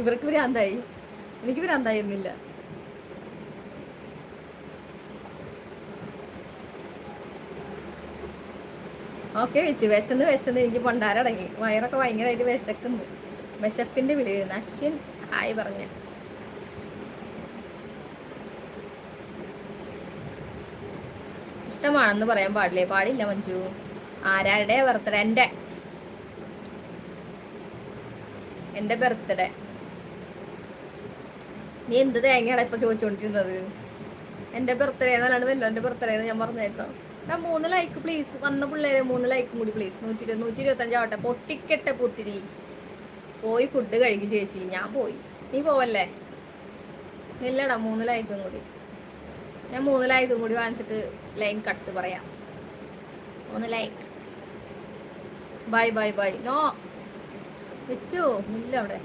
ഇവർക്ക് ഭ്രാന്തായി, എനിക്ക് ഭ്രാന്തായിരുന്നില്ല. ഓക്കെ വെച്ചു. വിശന്ന് എനിക്ക് പണ്ടാരടങ്ങി. വയറൊക്കെ ഭയങ്കരമായിട്ട് വിശക്കുന്നു. വിശപ്പിന്റെ വിളി വരുന്നു. അശ്വിൻ ഹായ് പറഞ്ഞ. ഇഷ്ടമാണെന്ന് പറയാൻ പാടില്ലേ? പാടില്ല മഞ്ജു. ആരാരുടെ ബർത്ത്ഡേ? എന്റെ ബർത്ത്ഡേ. നീ എന്ത് തേങ്ങയാണ് ഇപ്പൊ ചോദിച്ചോണ്ടിരുന്നത്? എന്റെ ബർത്ത്ഡേ എന്നല്ലാണ്ട് വല്ലോ എന്റെ ബർത്ത്ഡേ എന്ന് ഞാൻ പറഞ്ഞേട്ടോ. 3 ലൈക്ക് പ്ലീസ്. വന്ന പിള്ളേരെ 3 ലൈക്കും കൂടി പ്ലീസ്. 125 ആവട്ടെ. പൊട്ടിക്കട്ടെ പുത്തിരി. പോയി ഫുഡ് കഴിക്കും ചേച്ചി. ഞാൻ പോയി. നീ പോവല്ലേ? ഇല്ലടാ, 3 ലൈക്കും കൂടി. ഞാൻ 3 ലൈക്കും കൂടി വാങ്ങിച്ചിട്ട് ലൈൻ കട്ട് പറയാം. 3 ലൈക്ക്. Bye bye bye. നോ വെച്ചോ ഇല്ല അവിടെ.